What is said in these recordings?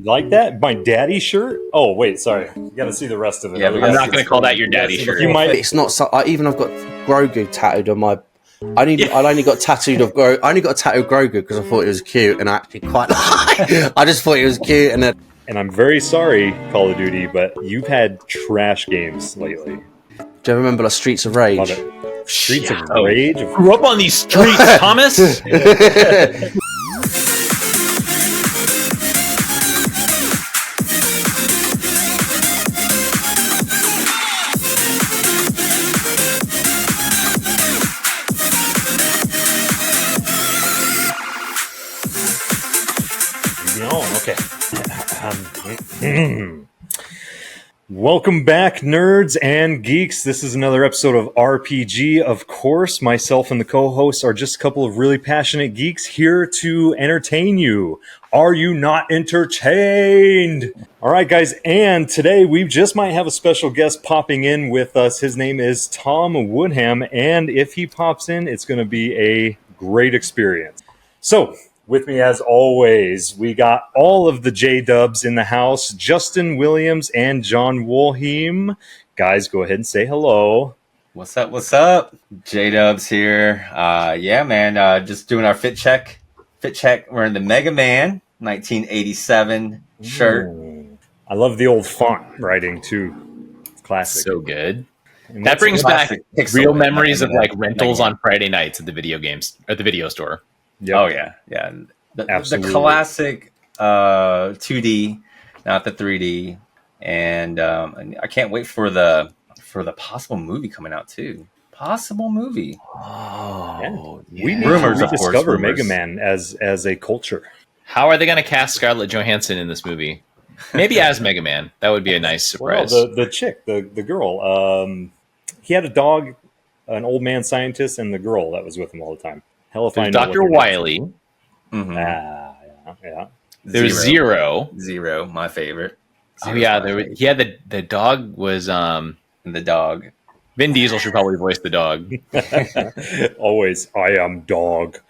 Like that? My daddy shirt? Oh, wait, sorry. You got to see the rest of it. Yeah, I'm not going to call that your daddy shirt. You might. It's not. I've got Grogu tattooed on my. I only got tattooed of Grogu. I only got a tattoo of Grogu because I thought it was cute, and I actually quite. I just thought it was cute, and then. And I'm very sorry, Call of Duty, but you've had trash games lately. Do you remember like Streets of Rage? Love it. Streets of Rage. Grew up on these streets, Thomas. Okay. Welcome back, nerds and geeks. This is another episode of RPG. Of course, myself and the co-hosts are just a couple of really passionate geeks here to entertain you. Are you not entertained? All right, guys, and today we just might have a special guest popping in with us. His name is Jon Wolheim, and if he pops in, it's going to be a great experience. So, with me, as always, we got all of the J-Dubs in the house, Justin Williams and Jon Wolheim. Guys, go ahead and say hello. What's up? What's up? J-Dubs here. Yeah, man, just doing our fit check. We're in the Mega Man 1987 shirt. Ooh. I love the old font writing, too. Classic. So good. And That brings back Pixel real Man, memories of like Mega rentals Man. on Friday nights at the video games, at the video store. Yep. Oh, yeah. The Absolutely. classic 2D, not the 3D. And I can't wait for the possible movie coming out, too. Possible movie. Oh, Yeah. We need Rumors, to of course, rediscover rumors. Mega Man as a culture. How are they going to cast Scarlett Johansson in this movie? Maybe as Mega Man. That would be a nice surprise. Well, the chick, the girl, he had a dog, an old man scientist, and the girl that was with him all the time. Hell if I know. Dr. what their names Wiley. are. Yeah. There's Zero. Zero, my favorite. Oh Zero's yeah, my favorite. he had the dog was And the dog. Vin Diesel should probably voice the dog. Always, I am dog.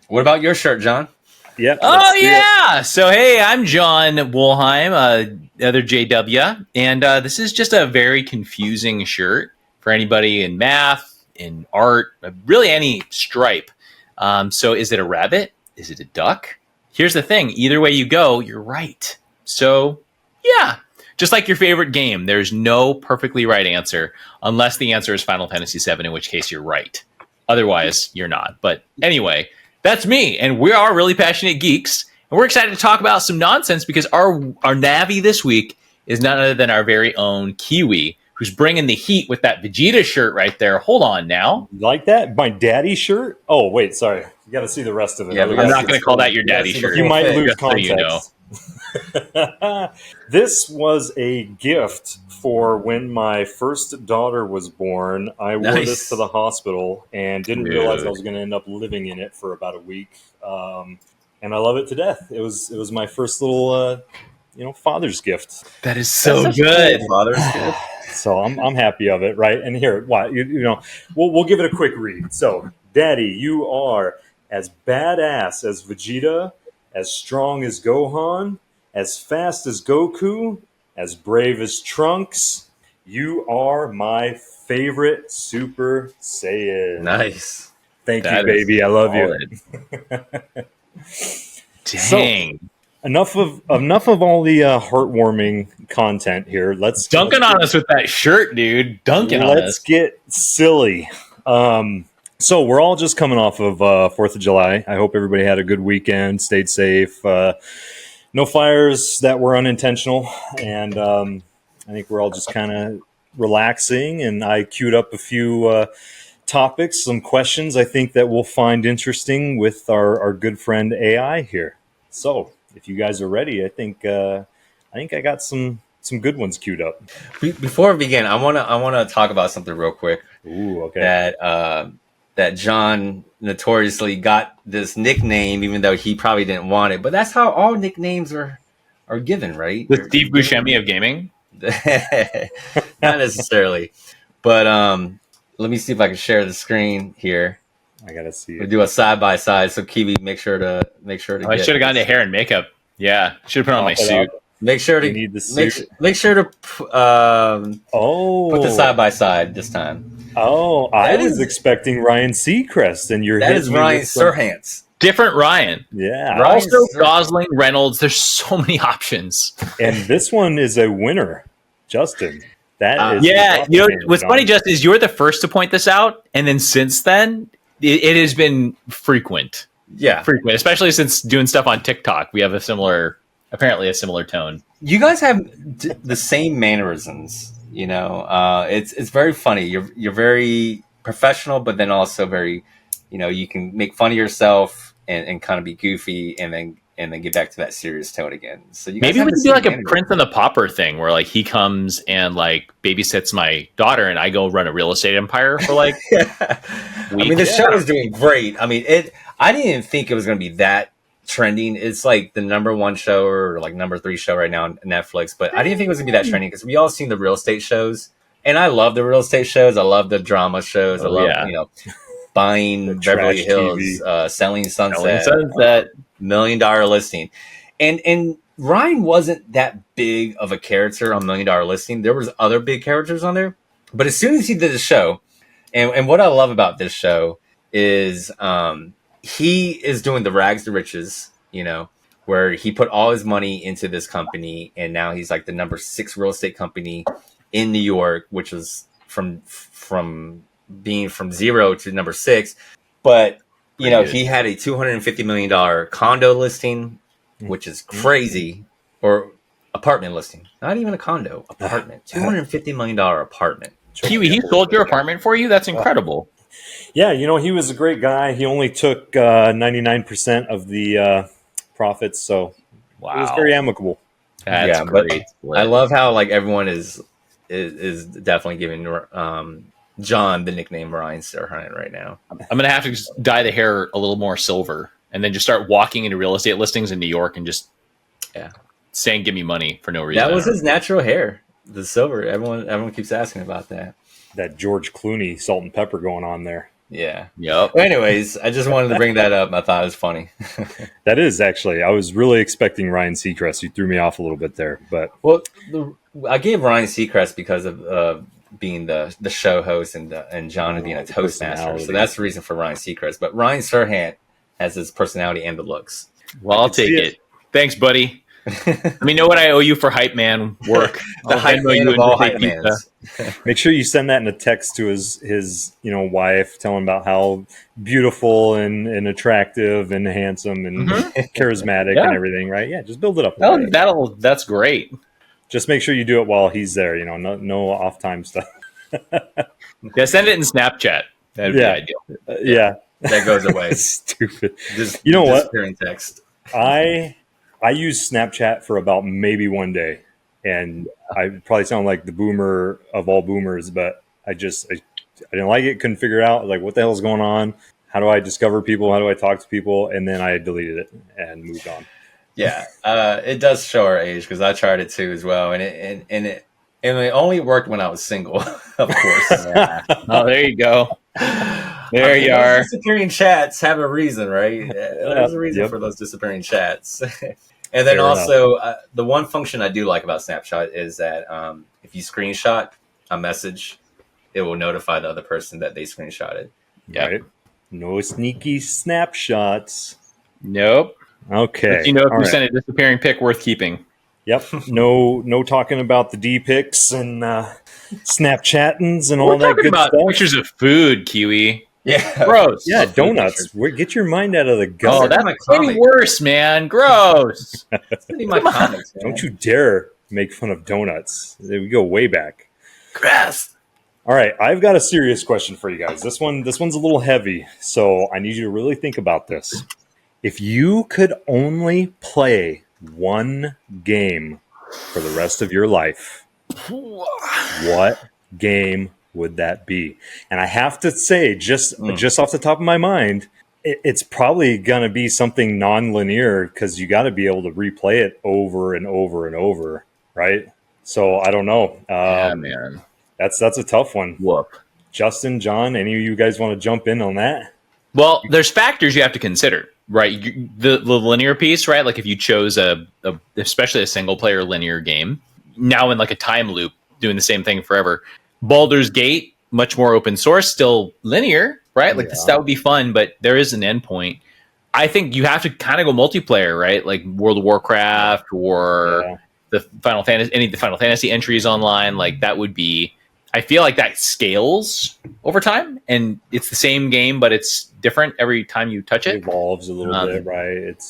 What about your shirt, John? Yeah. Oh let's see it. yeah. So hey, I'm Jon Wolheim, other JW, and this is just a very confusing shirt for anybody in math, in art, really any stripe. So is it a rabbit? Is it a duck? Here's the thing. Either way you go, you're right. So yeah, just like your favorite game, there's no perfectly right answer unless the answer is Final Fantasy VII, in which case you're right. Otherwise, you're not. But anyway, that's me, and we are Really Passionate Geeks, and we're excited to talk about some nonsense because our Navi this week is none other than our very own Kiwi, who's bringing the heat with that Vegeta shirt right there. Hold on now. Like that? My daddy shirt? Oh, wait, sorry. You got to see the rest of it. Yeah, we I'm gotta not see going to call that your daddy shirt. You might lose Just so context. you know. This was a gift for when my first daughter was born. I wore Nice. this to the hospital and didn't Dude. realize I was going to end up living in it for about a week. And I love it to death. It was my first little, father's gift. That is so That's good. cool, Father. So I'm happy of it, right? And here, we'll give it a quick read. So, Daddy, you are as badass as Vegeta, as strong as Gohan, as fast as Goku, as brave as Trunks. You are my favorite Super Saiyan. Nice. Thank That you, is baby. I love you. Dang. Enough of all the heartwarming content here. Let's Dunking on us with that shirt, dude. Dunking on Let's us. get silly. So we're all just coming off of 4th of July. I hope everybody had a good weekend, stayed safe. No fires that were unintentional. And I think we're all just kind of relaxing. And I queued up a few topics, some questions I think that we'll find interesting with our good friend AI here. So if you guys are ready, I think I got some good ones queued up. Before we begin, I wanna talk about something real quick. Ooh, okay. That John notoriously got this nickname, even though he probably didn't want it. But that's how all nicknames are given, right? The Steve Buscemi of gaming. Not necessarily, but let me see if I can share the screen here. I gotta see We'll it. do a side by side, so Kiwi make sure to. I should have gotten to hair and makeup. Yeah, should have put on my Pop it suit. up. Make sure to You need the suit. make sure to put the side by side this time. Oh, I That was is- expecting Ryan Seacrest, and you're That hitting is me Ryan with some- Serhant. Different Ryan. Yeah, Ryan Also, Serhant. Gosling, Reynolds. There's so many options. and this one is a winner, Justin. That is Yeah, you know doppelganger, what's John. funny, Justin, is you're the first to point this out, and then since then, it has been frequent, Yeah, especially since doing stuff on TikTok. We have apparently a similar tone. you guys have the same mannerisms. You know, it's very funny. You're very professional, but then also very, you can make fun of yourself and kind of be goofy, and then get back to that serious tone again. So you guys Maybe have we the can do same like a mannerisms. Prince and the Pauper thing, where like he comes and like babysits my daughter, and I go run a real estate empire for like. I mean, the show is doing great. I mean, I didn't even think it was going to be that trending. It's like the #1 show or like #3 show right now on Netflix, but I didn't think it was going to be that trending because we all seen the real estate shows, and I love the real estate shows. I love the drama shows. I love buying The Beverly trash Hills, TV. selling Sunset, Selling Sunset. $1 million listing, and Ryan wasn't that big of a character on $1 million listing. There was other big characters on there, but as soon as he did the show, and what I love about this show is he is doing the rags to riches, where he put all his money into this company, and now he's like the #6 real estate company in New York, which was from being from 0 to #6. But he had a $250 million condo listing, which is crazy, or apartment listing, not even a condo, apartment, $250 million apartment. Kiwi, he sold your apartment for you? That's incredible. Yeah, he was a great guy. He only took 99% of the profits, so Wow. it was very amicable. That's Yeah, but great. I love how like everyone is definitely giving John the nickname Ryan Serhant right now. I'm going to have to just dye the hair a little more silver and then just start walking into real estate listings in New York and just saying, give me money for no reason. That was his natural hair, the silver. Everyone keeps asking about that. That George Clooney salt and pepper going on there. Yeah. Yep. Well, anyways, I just wanted to bring that up. I thought it was funny. That is actually. I was really expecting Ryan Seacrest. You threw me off a little bit there, but Well, I gave Ryan Seacrest because of being the show host and John being a toastmaster. Personality. So that's the reason for Ryan Seacrest. But Ryan Serhant has his personality and the looks. Well, I'll can see take it. it. Thanks, buddy. Let me know what I owe you for hype man work. The I'll hype Venmo man you of and all take hype pizza. mans. make sure you send that in a text to his wife, telling about how beautiful and attractive and handsome and charismatic Yeah. and everything. Right? Yeah, just build it up. Oh, that's great. Just make sure you do it while he's there. No off time stuff. Yeah, send it in Snapchat. That'd Yeah. be ideal. Yeah, That goes away. stupid. Just You know what? disappearing text. I use Snapchat for about maybe one day, and I probably sound like the boomer of all boomers, but I didn't like it, couldn't figure it out. Like, what the hell is going on? How do I discover people? How do I talk to people? And then I deleted it and moved on. Yeah, it does show our age because I tried it too as well, and it only worked when I was single, of course. Oh, there you go. There you are. Those disappearing chats have a reason, right? There's a reason Yep. for those disappearing chats. And then Fair also, the one function I do like about Snapchat is that if you screenshot a message, it will notify the other person that they screenshotted. Yeah. Right? No sneaky snapshots. Nope. Okay. But you know, if All you right. send a disappearing pic worth keeping. Yep. No talking about the D pics and Snapchattings and all We're that talking good about stuff. pictures of food, Kiwi. Yeah, Gross. Yeah, donuts. Get your mind out of the Oh, gutter. that's my getting comic. worse, man. Gross. Send me my comics, man. Don't you dare make fun of donuts. We go way back. Grass. All right, I've got a serious question for you guys. This one's a little heavy, so I need you to really think about this. If you could only play one game for the rest of your life, what game would that be? And I have to say, just off the top of my mind, it's probably going to be something non-linear because you got to be able to replay it over and over and over, right? So I don't know. Yeah, man. That's a tough one. Whoop. Justin, John, any of you guys want to jump in on that? Well, there's factors you have to consider. right, the linear piece, right? Like if you chose especially a single player linear game, now in like a time loop, doing the same thing forever. Baldur's Gate, much more open source, still linear, right? Like that would be fun, but there is an endpoint. I think you have to kind of go multiplayer, right? Like World of Warcraft or the Final Fantasy, any of the Final Fantasy entries online. Like that would be. I feel like that scales over time, and it's the same game, but it's different every time you touch it. It evolves a little bit, right?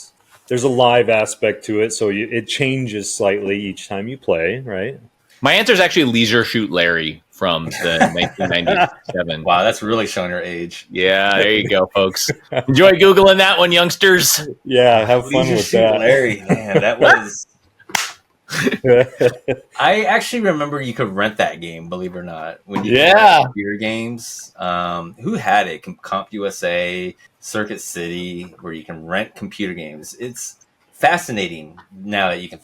There's a live aspect to it, so it changes slightly each time you play, right? My answer is actually Leisure Shoot Larry from the 1997. Wow, that's really showing your age. Yeah, there you go, folks. Enjoy Googling that one, youngsters. Yeah, have fun with that. Larry, man, that was... I actually remember you could rent that game, believe it or not. When you rent computer games. Who had it? CompUSA, Circuit City, where you can rent computer games. It's fascinating now that you can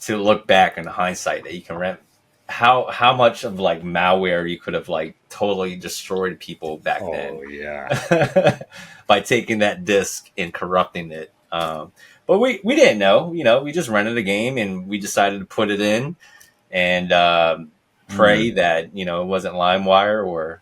to look back in hindsight that you can rent how much of like malware you could have like totally destroyed people back then. Oh yeah. By taking that disc and corrupting it. But we didn't know, we just rented a game and we decided to put it in and pray that, it wasn't LimeWire or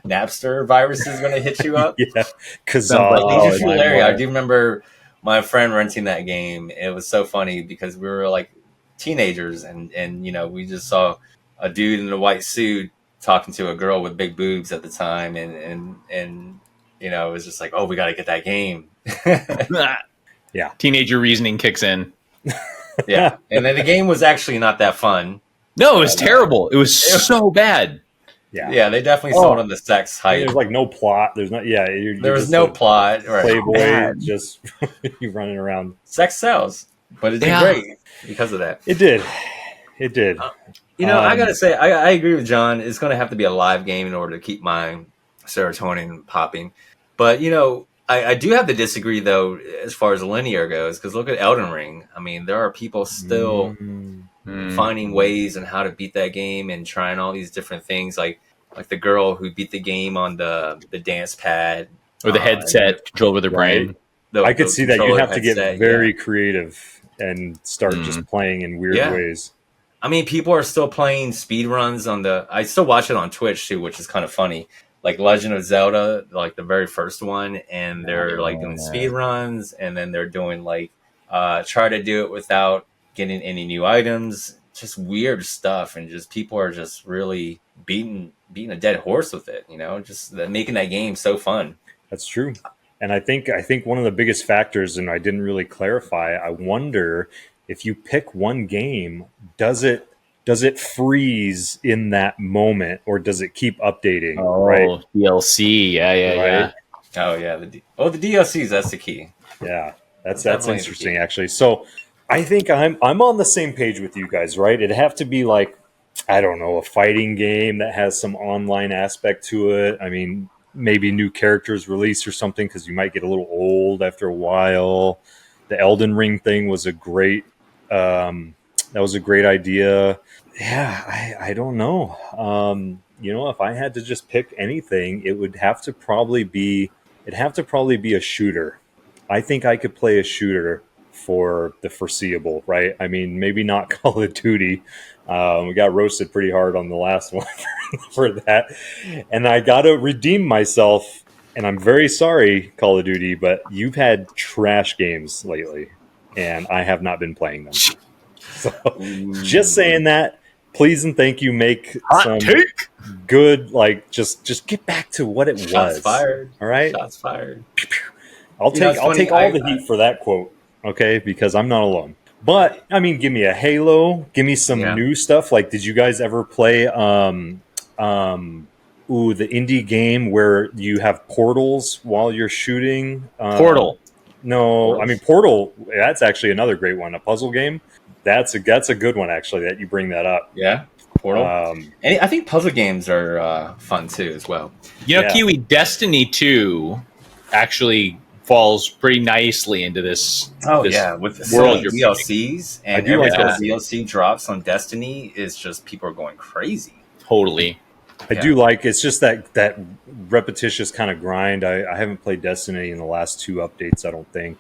Napster viruses going to hit you up. Yeah. Because I do remember my friend renting that game. It was so funny because we were like teenagers and we just saw a dude in a white suit talking to a girl with big boobs at the time. And it was just like, oh, we got to get that game. Yeah. Teenager reasoning kicks in. Yeah. And then the game was actually not that fun. No, it was terrible. It was so bad. Yeah. Yeah, they definitely sold on the sex hype. There's like no plot. There's not there was no plot. Right. Playboy, just you running around. Sex sells. But it did great because of that. It did. I gotta say, I agree with John. It's gonna have to be a live game in order to keep my serotonin popping. But I do have to disagree, though, as far as linear goes, because look at Elden Ring. I mean, there are people still finding ways on how to beat that game and trying all these different things, like the girl who beat the game on the dance pad. Or the headset controlled with her brain. I could see that. You'd have to get very creative and start just playing in weird ways. I mean, people are still playing speed runs I still watch it on Twitch, too, which is kind of funny. Like Legend of Zelda, like the very first one, and they're like doing speed runs, and then they're doing like try to do it without getting any new items, just weird stuff, and just people are just really beating a dead horse with it, just making that game so fun. That's true, and I think one of the biggest factors, and I didn't really clarify. I wonder if you pick one game, does it freeze in that moment, or does it keep updating? Oh, right? DLC, yeah. Oh yeah, the DLCs. That's the key. Yeah, that's interesting actually. So I think I'm on the same page with you guys, right? It'd have to be like, I don't know, a fighting game that has some online aspect to it. I mean, maybe new characters release or something, because you might get a little old after a while. The Elden Ring thing was a great. That was a great idea. Yeah, I don't know. If I had to just pick anything, it would have to probably be a shooter. I think I could play a shooter for the foreseeable, right? I mean, maybe not Call of Duty. We got roasted pretty hard on the last one for that. And I got to redeem myself. And I'm very sorry, Call of Duty, but you've had trash games lately, and I have not been playing them. So just saying that. Please and thank you. Make some good, like just get back to what it was. Shots fired. All right. Shots fired. I'll take all the heat for that quote. Okay, because I'm not alone. But I mean, give me a Halo. Give me some new stuff. Like, did you guys ever play the indie game where you have portals while you're shooting? Portal. No, I mean Portal. That's actually another great one. A puzzle game. That's a good one, actually, that you bring that up. Yeah, Portal. And I think puzzle games are fun, too, as well. Kiwi, Destiny 2 actually falls pretty nicely into this with world DLCs. And every DLC drops on Destiny is just people are going crazy. Totally. I do like it's just that repetitious kind of grind. I haven't played Destiny in the last 2 updates, I don't think.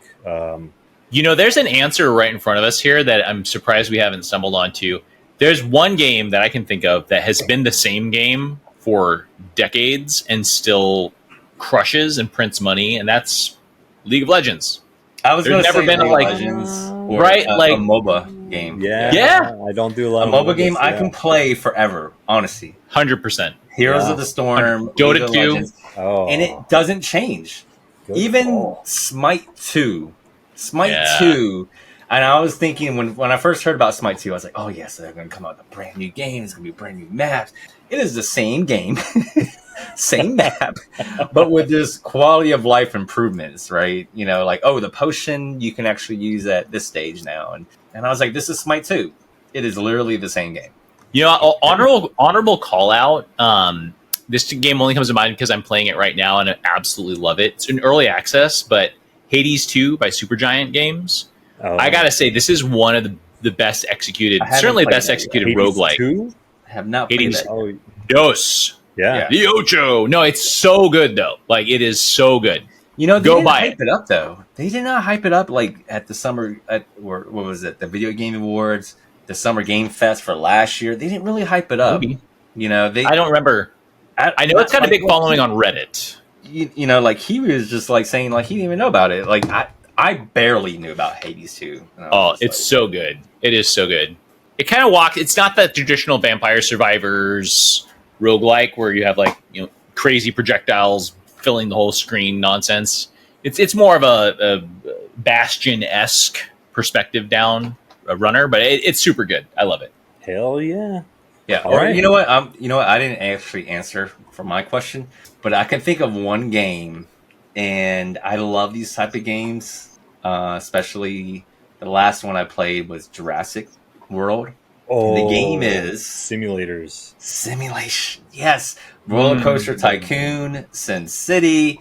There's an answer right in front of us here that I'm surprised we haven't stumbled onto. There's one game that I can think of that has been the same game for decades and still crushes and prints money, and that's League of Legends. I was There's never been League a, of Legends or right, a MOBA game. Yeah. I don't do a lot a of MOBA game. MOBAs, I can play forever, honestly. 100%. Heroes of the Storm, Dota League of 2. Legends, Oh, and it doesn't change. good Even call. Smite 2. Smite 2. And I was thinking when I first heard about Smite 2, I was like, oh, yes, they're going to come out with a brand new game. It's going to be brand new maps. It is the same game, same map, but with just quality of life improvements, right? Like, oh, the potion you can actually use at this stage now. And I was like, this is Smite 2. It is literally the same game. Honorable call out. This game only comes to mind because I'm playing it right now and I absolutely love it. It's in early access, but Hades 2 by Supergiant Games. Oh. I gotta say, this is one of the best executed, I haven't certainly played best that executed Hades roguelike. 2? I have not played Hades. that. Oh, Dos. yeah. The Ocho. No, it's so good though. Like, it is so good. They Go didn't buy hype it up though. They did not hype it up like at the summer or what was it? The Video Game Awards, the Summer Game Fest for last year. They didn't really hype it up. Maybe. I don't remember. I know it's got a big following on Reddit. Like he was just like saying like he didn't even know about it. Like I barely knew about Hades 2. Oh, it's so good. It is so good. It kind of walks. It's not that traditional Vampire Survivors roguelike where you have like crazy projectiles filling the whole screen nonsense. It's more of a Bastion-esque perspective down a runner, but it's super good. I love it. Hell yeah. Yeah. All Or right. you know what? I didn't actually answer for my question, but I can think of one game, and I love these type of games. Especially the last one I played was Jurassic World. Oh, The game is simulators. simulation. Yes, Roller Coaster Tycoon, Sin City,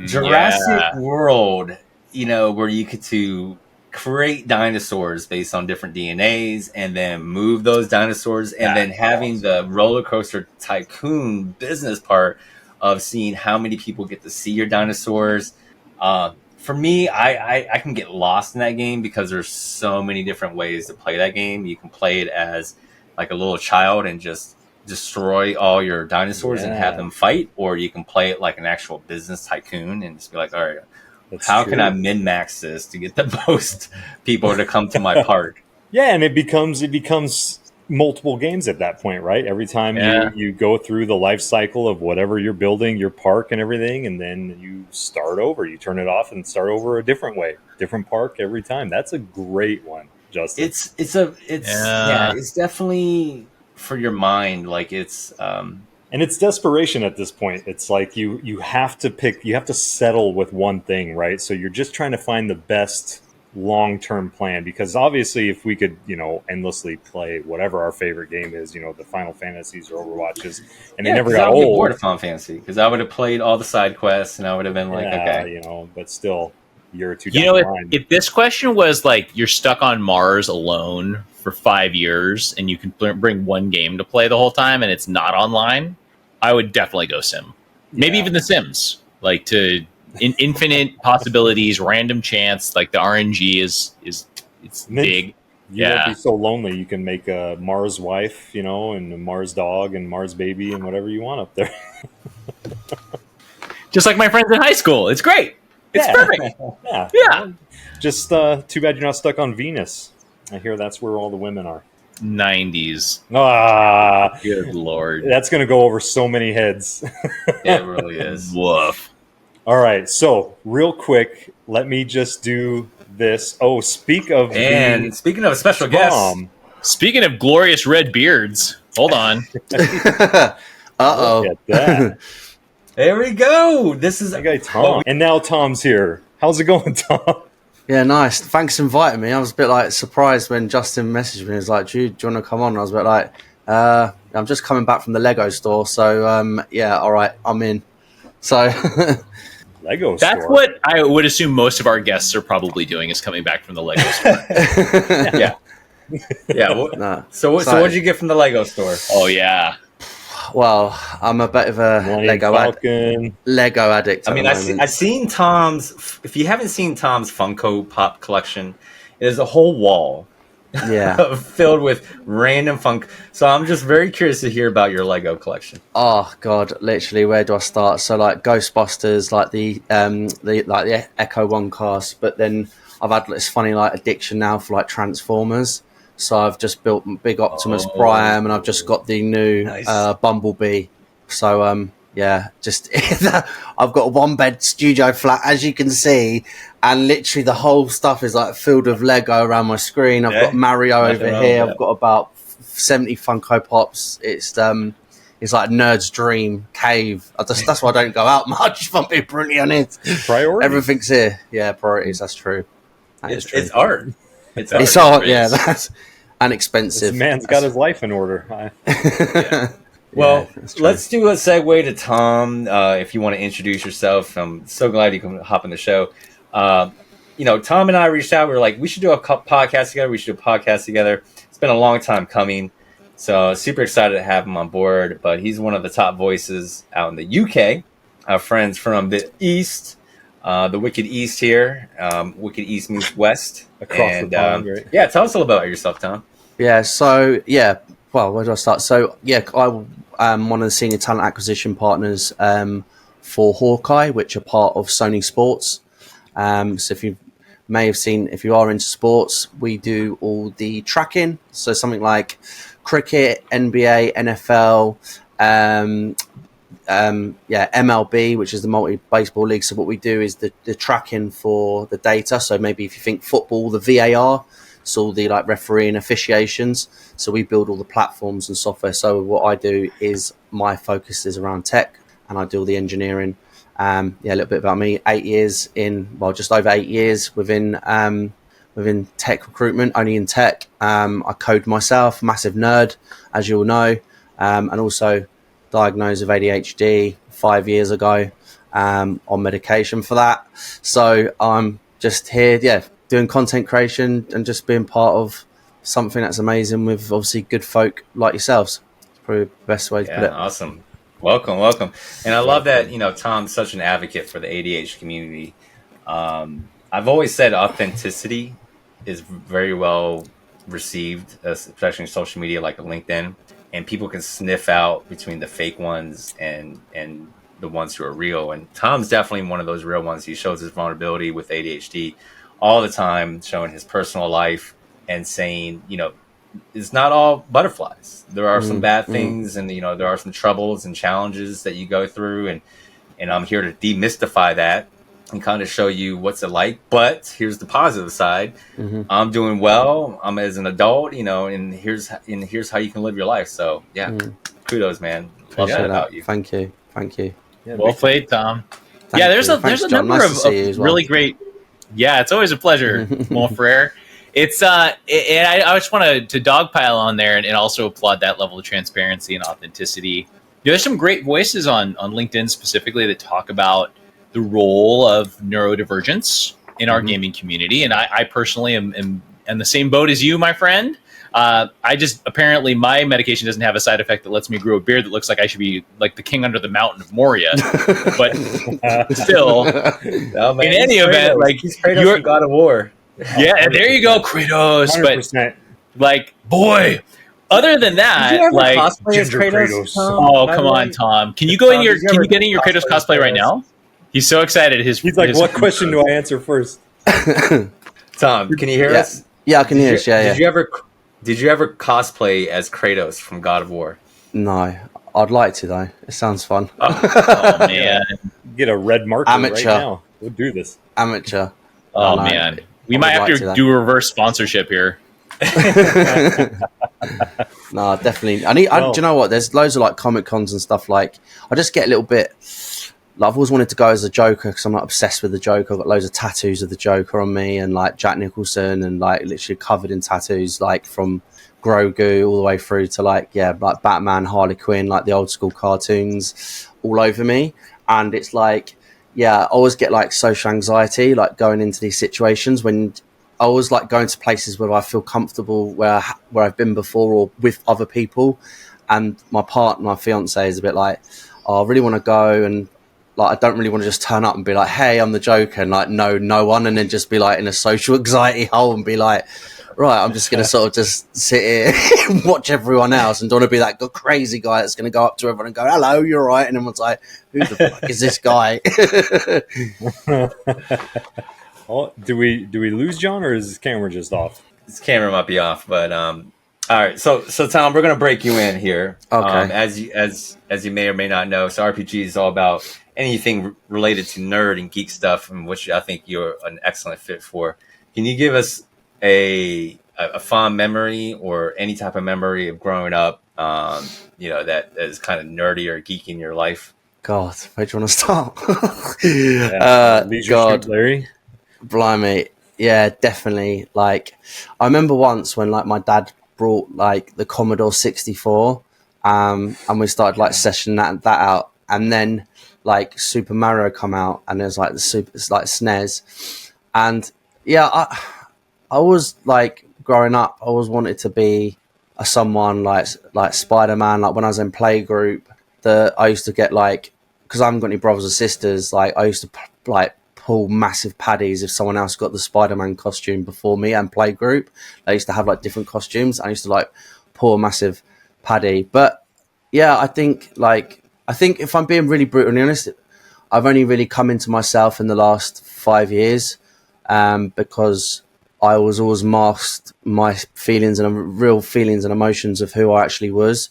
Jurassic World. Where you get to create dinosaurs based on different DNAs, and then move those dinosaurs, and then having the Roller Coaster Tycoon business part of seeing how many people get to see your dinosaurs. For me, I can get lost in that game because there's so many different ways to play that game. You can play it as like a little child and just destroy all your dinosaurs and have them fight, or you can play it like an actual business tycoon and just be like, all right, how can I min-max this to get the most people to come to my park? Yeah, and it becomes multiple games at that point, right? Every time you go through the life cycle of whatever you're building, your park and everything, and then you start over. You turn it off and start over a different way, different park every time. That's a great one, Justin. It's definitely for your mind. Like and it's desperation at this point. It's like you have to settle with one thing, right? So you're just trying to find the best long-term plan, because obviously if we could endlessly play whatever our favorite game is, the Final Fantasies or Overwatches, and they never got old. Bored of Final Fantasy because I would have played all the side quests and I would have been like, okay, but still a year or two down the line. If this question was like you're stuck on Mars alone for 5 years and you can bring one game to play the whole time and it's not online, I would definitely go Sim. Maybe even The Sims, like to infinite possibilities, random chance. Like the RNG is big. You won't be so lonely. You can make a Mars wife, and a Mars dog and Mars baby and whatever you want up there. Just like my friends in high school. It's great. It's perfect. Yeah. Just too bad you're not stuck on Venus. I hear that's where all the women are. 90s. Good Lord. That's going to go over so many heads. Yeah, it really is. Woof. All right, so real quick, let me just do this. Oh, speaking of special guests, speaking of glorious red beards, hold on. Uh-oh. Look at that. There we go. This is that guy Tom. And now Tom's here. How's it going, Tom? Yeah, nice. Thanks for inviting me. I was a bit like surprised when Justin messaged me. He was like, do you want to come on? And I was a bit like, I'm just coming back from the Lego store. So, yeah, all right, I'm in. So... Lego That's store. what I would assume most of our guests are probably doing, is coming back from the Lego store. Yeah. No. So what did you get from the Lego store? Oh, yeah. Well, I'm a bit of a Millennium Falcon. Lego addict. I mean, at the moment. I've seen Tom's. If you haven't seen Tom's Funko Pop collection, there's a whole wall Yeah. filled with random Funk. So I'm just very curious to hear about your Lego collection. Oh God, literally, where do I start? So like Ghostbusters, like the Echo One cast, but then I've had this funny like addiction now for like Transformers. So I've just built big Optimus Prime, and I've just got the new Nice. Bumblebee. So yeah, just I've got a one bed studio flat, as you can see, and literally the whole stuff is like filled with Lego around my screen. I've got Mario over here. I've got about 70 Funko Pops. It's like a nerd's dream cave. That's why I don't go out much, if I'm being brutally honest. Priorities. Everything's here. Yeah, priorities. That's true. It's art. It's art. Yeah, that's inexpensive. This man's got his life in order. Well, Yeah, let's do a segue to Tom. If you want to introduce yourself, I'm so glad you can hop on the show. Tom and I reached out. We were like, we should do a podcast together. We should do a podcast together. It's been a long time coming. So super excited to have him on board. But he's one of the top voices out in the UK. Our friends from the East, the Wicked East here. Wicked East means West. Across the pond, right? Yeah, tell us a little about yourself, Tom. Yeah, so, yeah, well, where do I start? So, yeah, I'm one of the senior talent acquisition partners for Hawkeye, which are part of Sony Sports. So if you may have seen, if you are into sports, we do all the tracking. So something like cricket, NBA, NFL, MLB, which is the multi-baseball league. So what we do is the tracking for the data. So maybe if you think football, the VAR, so all the like refereeing officiations. So we build all the platforms and software. So what I do is my focus is around tech, and I do all the engineering. A little bit about me. Just over 8 years within tech recruitment, only in tech. I code myself, massive nerd, as you all know, and also diagnosed with ADHD 5 years ago, on medication for that. So I'm just here, doing content creation and just being part of something that's amazing with obviously good folk like yourselves. It's probably the best way to put it. Awesome. Welcome. And I love that, Tom's such an advocate for the ADHD community. I've always said authenticity is very well received, especially in social media like LinkedIn, and people can sniff out between the fake ones and the ones who are real. And Tom's definitely one of those real ones. He shows his vulnerability with ADHD all the time, showing his personal life and saying, it's not all butterflies. There are some bad things, and there are some troubles and challenges that you go through, and I'm here to demystify that and kind of show you what's it like. But here's the positive side. I'm doing well. I'm as an adult, and here's how you can live your life. So kudos, man. Love that about you. Thank you. Yeah, Well played, Tom. Thank there's you. a Thanks, John. number Nice to see you as of well. really great. Yeah, it's always a pleasure, mon frere. It's and I just want to dogpile on there and also applaud that level of transparency and authenticity. There's some great voices on LinkedIn specifically that talk about the role of neurodivergence in our gaming community, and I personally am in the same boat as you, my friend. I just apparently my medication doesn't have a side effect that lets me grow a beard that looks like I should be like the king under the mountain of Moria. But still, Oh, man, in any he's event, Kratos. like he's Kratos you're- from God of War. yeah, there you go, Kratos. 100%. But like, boy, other than that, Did you ever like, cosplay as Ginger Kratos? Kratos. Tom, oh by come the on, way? Tom, can you go in Tom, your did you can you ever get in your Kratos cosplay cosplay right as now? He's so excited. He's like, what question do I answer first? Tom, can you hear Yeah. us? Yeah, I can hear you. Yeah. Did you ever cosplay as Kratos from God of War? No, I'd like to though. It sounds fun. Oh man, Get a red marker Amateur. right now. We'll do this. Amateur. oh no, man, we I might would have like to to do a reverse sponsorship here. No, definitely. Do you know what? There's loads of like Comic Cons and stuff. Like, I just get a little bit. Like, I've always wanted to go as a Joker because I'm like obsessed with the Joker. I've got loads of tattoos of the Joker on me, and like Jack Nicholson, and like literally covered in tattoos, like from Grogu all the way through to like Batman, Harley Quinn, like the old school cartoons, all over me. And it's like, I always get like social anxiety, like going into these situations when I always like going to places where I feel comfortable, where I've been before or with other people. and my fiance is a bit like, oh, I really want to go, and like I don't really want to just turn up and be like, hey, I'm the Joker, and like no one, and then just be like in a social anxiety hole and be like, right, I'm just going to sort of just sit here and watch everyone else, and don't want to be that crazy guy that's going to go up to everyone and go, hello, you're right, and everyone's like, who the fuck is this guy? Oh, do we lose John, or is his camera just off? This camera might be off, but all right. So Tom, we're gonna break you in here. Okay. As you may or may not know, so RPG is all about anything related to nerd and geek stuff, and which I think you're an excellent fit for. Can you give us a fond memory or any type of memory of growing up, that is kind of nerdy or geeky in your life? God, where do you want to start? God, Larry. Blimey. Yeah, definitely. Like, I remember once when like my dad brought like the Commodore 64, and we started like sessioning that out, and then like Super Mario come out, and there's like it's like SNES, and yeah, I was like growing up, I always wanted to be someone like Spider-Man. Like when I was in playgroup, I used to get like, because I haven't got any brothers or sisters, like I used to like pull massive paddies if someone else got the Spider-Man costume before me and playgroup. They used to have like different costumes. I used to like pull a massive paddy. But yeah, I think if I'm being really brutally honest, I've only really come into myself in the last 5 years, because I was always masked my feelings and real feelings and emotions of who I actually was.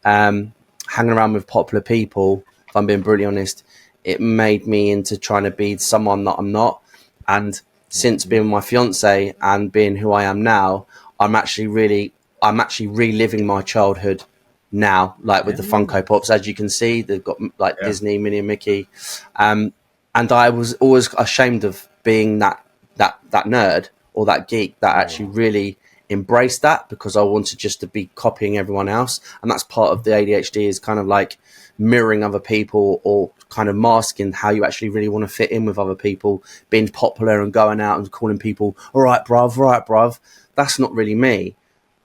Hanging around with popular people, if I'm being brutally honest, it made me into trying to be someone that I'm not. And since being my fiance and being who I am now, I'm actually reliving my childhood now, like with the Funko Pops. As you can see, they've got like Disney, Minnie and Mickey. And I was always ashamed of being that nerd or that geek that actually really embraced that, because I wanted just to be copying everyone else. And that's part of the ADHD, is kind of like mirroring other people, or kind of masking how you actually really want to fit in with other people, being popular and going out and calling people, all right, bruv. That's not really me.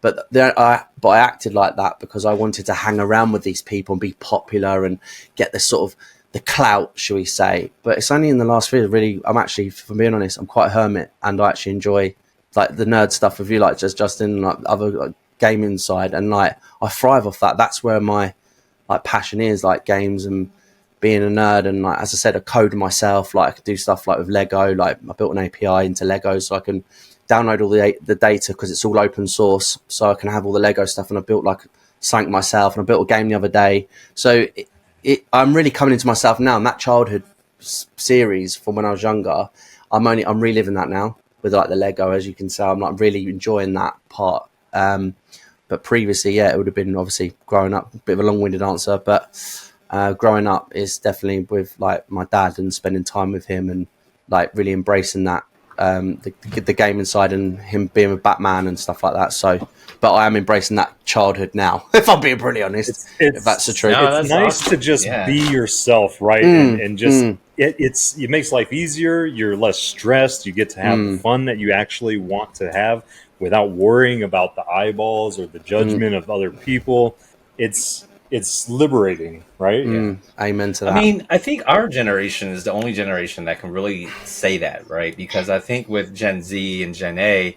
But I acted like that because I wanted to hang around with these people and be popular and get the sort of the clout, shall we say. But it's only in the last few years, really, I'm actually, if I'm being honest, I'm quite a hermit, and I actually enjoy like the nerd stuff with you, like just Justin, like other like, gaming side, and like I thrive off that. That's where my like passion is, like games and being a nerd. And like, as I said, I code myself, like I could do stuff like with Lego. Like I built an API into Lego so I can download all the data, because it's all open source, so I can have all the Lego stuff. And I built like something myself, and I built a game the other day. So I'm really coming into myself now, and that childhood series from when I was younger, I'm reliving that now with like the Lego. As you can see, I'm like really enjoying that part. But previously, yeah, it would have been obviously growing up, a bit of a long-winded answer, but growing up is definitely with like my dad and spending time with him, and like really embracing that, the gaming side, and him being with Batman and stuff like that. So, but I am embracing that childhood now, if I'm being pretty honest, if that's the truth. No, it's nice awesome. to just be yourself, right? And just it makes life easier. You're less stressed. You get to have the fun that you actually want to have without worrying about the eyeballs or the judgment of other people. It's liberating, right? Amen to that. I mean, I think our generation is the only generation that can really say that, right? Because I think with Gen Z and Gen A,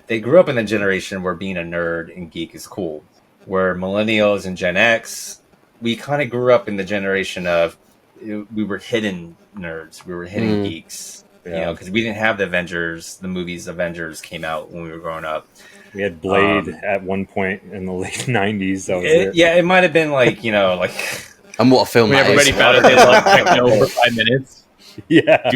they grew up in a generation where being a nerd and geek is cool. Where millennials and Gen X, we kind of grew up in the generation of, we were hidden nerds, we were hidden geeks. You know, because we didn't have the Avengers, the movies Avengers came out when we were growing up. We had Blade at one point in the late 90s. That was it. Yeah, it might have been like, like... And what a film that everybody is. found it, they like techno for 5 minutes. Yeah.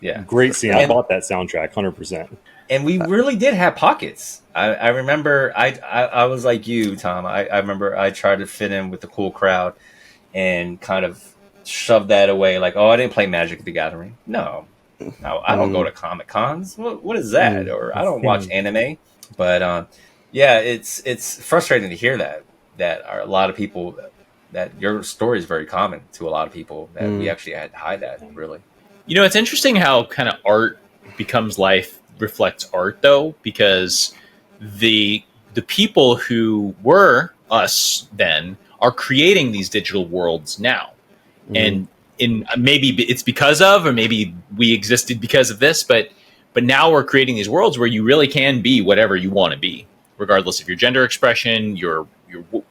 Yeah. Great scene. I bought that soundtrack, 100%. And we really did have pockets. I remember, I was like you, Tom. I remember I tried to fit in with the cool crowd and kind of shove that away, like, oh, I didn't play Magic the Gathering. No, I don't go to Comic Cons. What is that? Or I don't watch anime. But yeah, it's frustrating to hear that are a lot of people, that your story is very common to a lot of people, that we actually had to hide that, really. You know, it's interesting how kind of art becomes life reflects art, though, because the the people who were us then are creating these digital worlds now. And maybe it's because of, or maybe we existed because of this, but now we're creating these worlds where you really can be whatever you want to be, regardless of your gender expression, your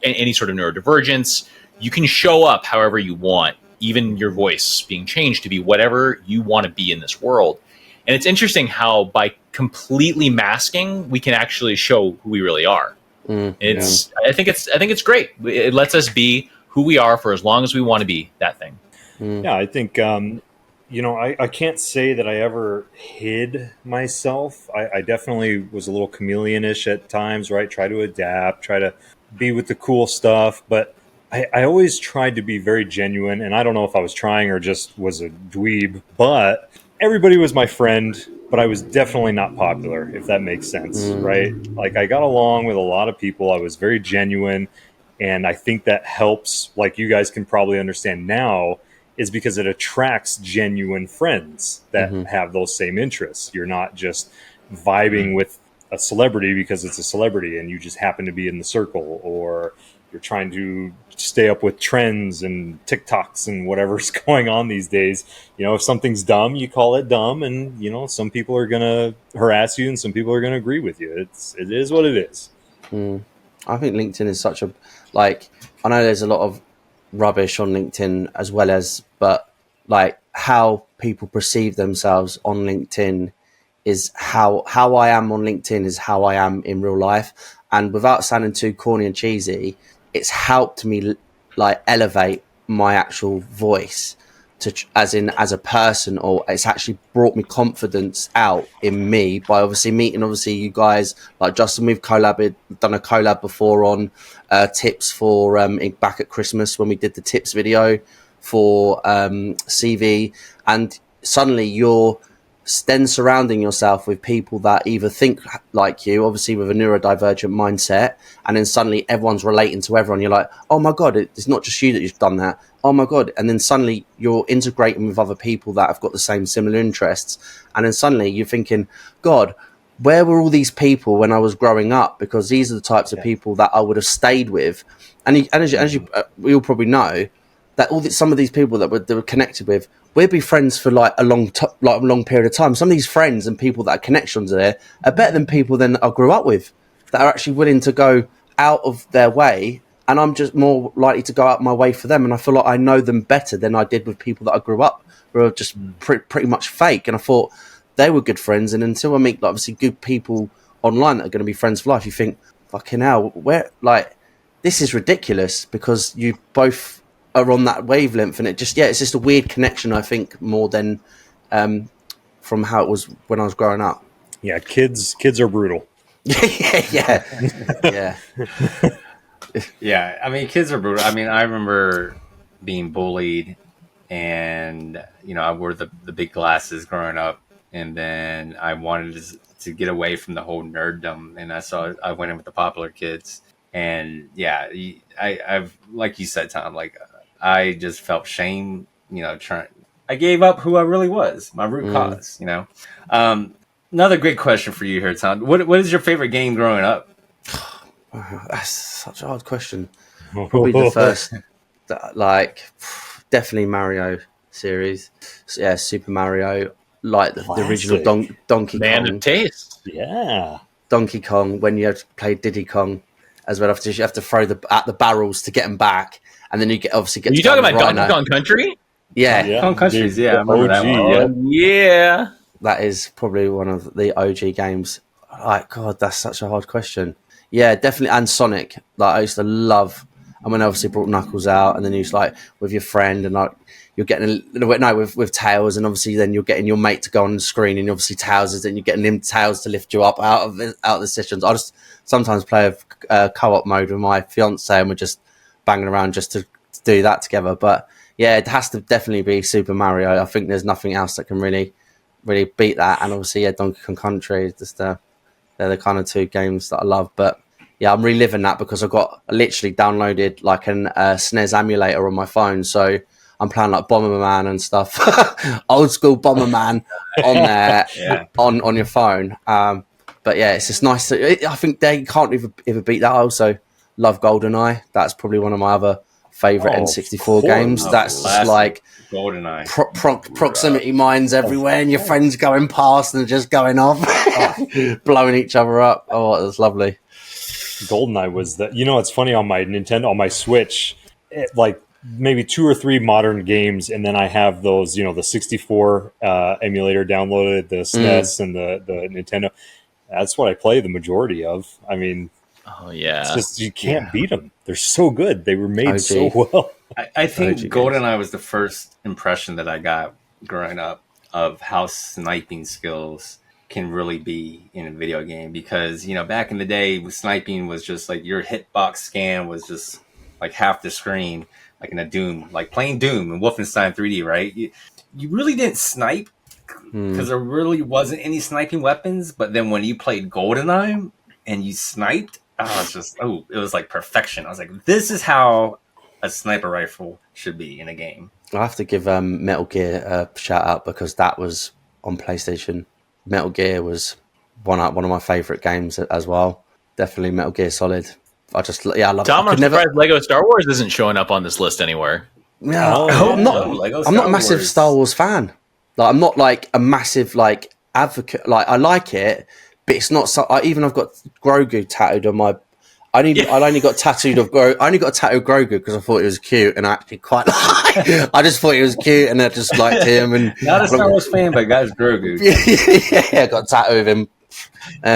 any sort of neurodivergence. You can show up however you want, even your voice being changed to be whatever you want to be in this world. And it's interesting how by completely masking, we can actually show who we really are. I think it's great. It lets us be who we are for as long as we want to be that thing. Yeah, I think, I can't say that I ever hid myself. I definitely was a little chameleon-ish at times, right? Try to adapt, try to be with the cool stuff. But I always tried to be very genuine. And I don't know if I was trying or just was a dweeb, but everybody was my friend. But I was definitely not popular, if that makes sense, right? Like, I got along with a lot of people. I was very genuine. And I think that helps, like you guys can probably understand now, is because it attracts genuine friends that have those same interests. You're not just vibing with a celebrity because it's a celebrity and you just happen to be in the circle, or you're trying to stay up with trends and TikToks and whatever's going on these days. If something's dumb, you call it dumb, and some people are gonna harass you and some people are gonna agree with you. It is what it is. I think LinkedIn is such a, like, I know there's a lot of rubbish on LinkedIn as well as, but like how people perceive themselves on LinkedIn is how I am on LinkedIn is how I am in real life. And without sounding too corny and cheesy, it's helped me like elevate my actual voice to as a person, or it's actually brought me confidence out in me by obviously meeting you guys like Justin. We've done a collab before on tips for back at Christmas when we did the tips video for CV, and suddenly you're then surrounding yourself with people that either think like you, obviously with a neurodivergent mindset, and then suddenly everyone's relating to everyone. You're like, oh my God, it's not just you that you've done that. Oh my God. And then suddenly you're integrating with other people that have got the same similar interests. And then suddenly you're thinking, God, where were all these people when I was growing up? Because these are the types of people that I would have stayed with. And as we all probably know, that some of these people that we're connected with, we'd be friends for like a long period of time. Some of these friends and people that are connections there are better than people than I grew up with, that are actually willing to go out of their way. And I'm just more likely to go out my way for them. And I feel like I know them better than I did with people that I grew up who are just pretty much fake. And I thought they were good friends. And until I meet like, obviously good people online that are going to be friends for life, you think, fucking hell, this is ridiculous, because you both are on that wavelength, and it's just a weird connection, I think, more than from how it was when I was growing up. Yeah, kids are brutal. yeah. Yeah, I mean, kids are brutal. I mean, I remember being bullied, and I wore the big glasses growing up, and then I wanted to get away from the whole nerddom, and I went in with the popular kids, and yeah, I've like you said, Tom, like I just felt shame, I gave up who I really was, my root cause, Another great question for you here, Tom. What is your favorite game growing up? That's such a hard question. Probably the first, definitely Mario series. Yeah, Super Mario, like the original Donkey Kong. Man of taste. Yeah. Donkey Kong, when you have to play Diddy Kong as well. You have to throw at the barrels to get them back. And then you get. Are you talking about Donkey Kong Country? Yeah. Kong Countries, yeah. I remember that one. Yeah. That is probably one of the OG games. Like, God, that's such a hard question. Yeah, definitely. And Sonic. Like, I used to love. And when I obviously brought Knuckles out, and then you was like with your friend, and like you're getting with Tails, and obviously then you're getting your mate to go on the screen, and obviously Tails is, and you're getting him Tails to lift you up out of the sessions. I just sometimes play a co-op mode with my fiance, and we're just banging around just to do that together. But yeah, it has to definitely be Super Mario. I think there's nothing else that can really beat that. And obviously, yeah, Donkey Kong Country, just they're the kind of two games that I love. But yeah, I'm reliving that because I literally downloaded like an SNES emulator on my phone, so I'm playing like Bomberman and stuff, old school Bomberman on there on your phone. but yeah, it's just nice. I think they can't ever beat that. I also love GoldenEye. That's probably one of my other favourite N64 games. That's just like GoldenEye. Proximity mines everywhere, and your friends going past and just going off, blowing each other up. Oh, it was lovely. GoldenEye was the. It's funny, on my Nintendo, on my Switch, like maybe 2 or 3 modern games, and then I have those, the 64 emulator downloaded, the SNES and the Nintendo. That's what I play the majority of. I mean, oh yeah, it's just you can't beat them. They're so good. They were made so well. I think GoldenEye was the first impression that I got growing up of how sniping skills can really be in a video game, because back in the day, sniping was just like your hitbox scan was just like half the screen, like in a Doom, like playing Doom and Wolfenstein 3D, right? You really didn't snipe because there really wasn't any sniping weapons. But then when you played GoldenEye and you sniped, it was like perfection. I was like, this is how a sniper rifle should be in a game. I have to give Metal Gear a shout out, because that was on PlayStation. Metal Gear was one of my favourite games as well. Definitely Metal Gear Solid. I love. Tom, I'm surprised Lego Star Wars isn't showing up on this list anywhere. Yeah, I'm not a massive Star Wars fan. Like, I'm not like a massive like advocate. Like, I like it, but it's not. So I've got Grogu tattooed on my. I only got tattooed of Grogu. I only got tattooed Grogu because I thought he was cute, and I actually quite like. I just thought he was cute, and I just liked him. And not a Star Wars fan, but guys, Grogu. Yeah, I got tattooed of him.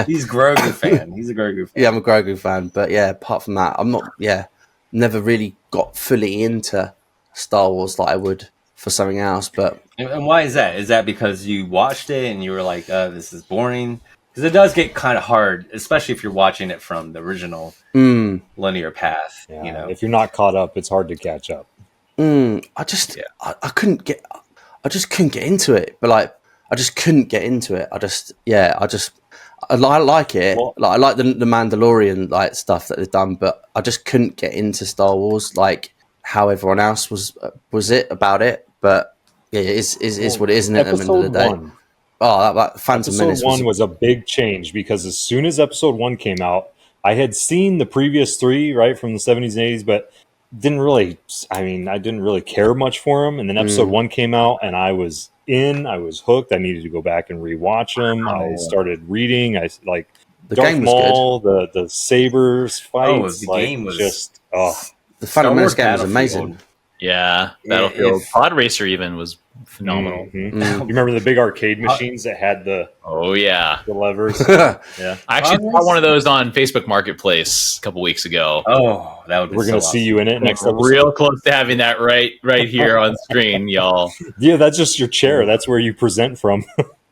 He's Grogu fan. He's a Grogu fan. Yeah, I'm a Grogu fan, but yeah, apart from that, I'm not. Yeah, never really got fully into Star Wars like I would for something else. But and why is that? Is that because you watched it and you were like, "This is boring"? Because it does get kind of hard, especially if you're watching it from the original linear path. Yeah, if you're not caught up, it's hard to catch up. I just couldn't get into it. But like, I just couldn't get into it. I like it. Well, like, I like the Mandalorian like stuff that they've done, but I just couldn't get into Star Wars like how everyone else was it about it. But yeah, it is what it is, isn't it? At the end of the day. That Phantom Menace was a big change, because as soon as episode 1 came out, I had seen the previous 3, right, from the 70s and 80s, but I didn't really care much for them. And then episode 1 came out, and I was hooked. I needed to go back and rewatch them. I started reading. The Darth Maul, the sabers fights. Game was just the Phantom Menace game was amazing. Yeah, Battlefield Pod Racer even was phenomenal. Mm-hmm. You remember the big arcade machines that had the levers? Yeah, I actually saw one of those on Facebook Marketplace a couple weeks ago. Oh, that would be We're going to see you in it next episode. Real close to having that right here on screen, y'all. Yeah, that's just your chair. That's where you present from.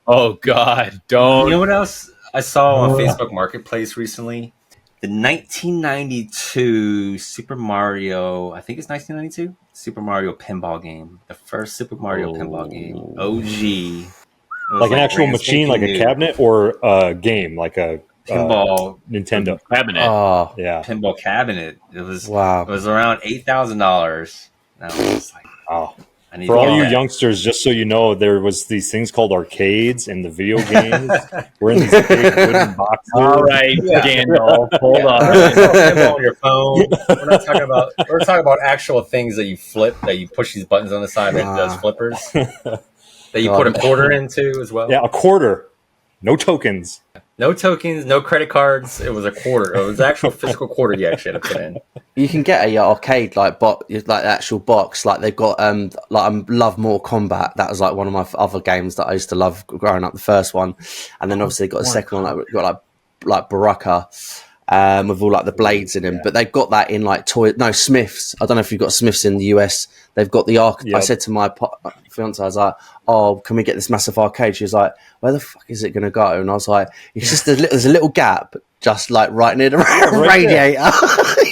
Oh God, don't. You know what else I saw on Facebook Marketplace recently? The 1992 Super Mario, I think it's 1992, Super Mario pinball game. The first Super Mario pinball game. OG. Like an actual machine, like a cabinet, or a game, like a pinball Nintendo cabinet. Oh, yeah. Pinball cabinet. It was around $8,000. I was like, for all you youngsters, just so you know, there was these things called arcades, and the video games were in these big wooden boxes. All right, Gandalf, hold on. On your phone. We're talking about actual things that you flip, that you push these buttons on the side and it does flippers. That you put a quarter into as well. Yeah, a quarter. No tokens. No tokens, no credit cards. It was a quarter. It was actual physical quarter you actually had to put in. You can get a arcade like the actual box. Like they've got Love More Combat. That was like one of my other games that I used to love growing up. The first one, and then obviously got a second one. Got like Baraka. With all like the blades in them, but they've got that in like Smiths. I don't know if you've got Smiths in the US. They've got the arcade. I said to my fiance, I was like, "Oh, can we get this massive arcade?" She was like, "Where the fuck is it going to go?" And I was like, "It's just there's a little gap, just like right near the radiator.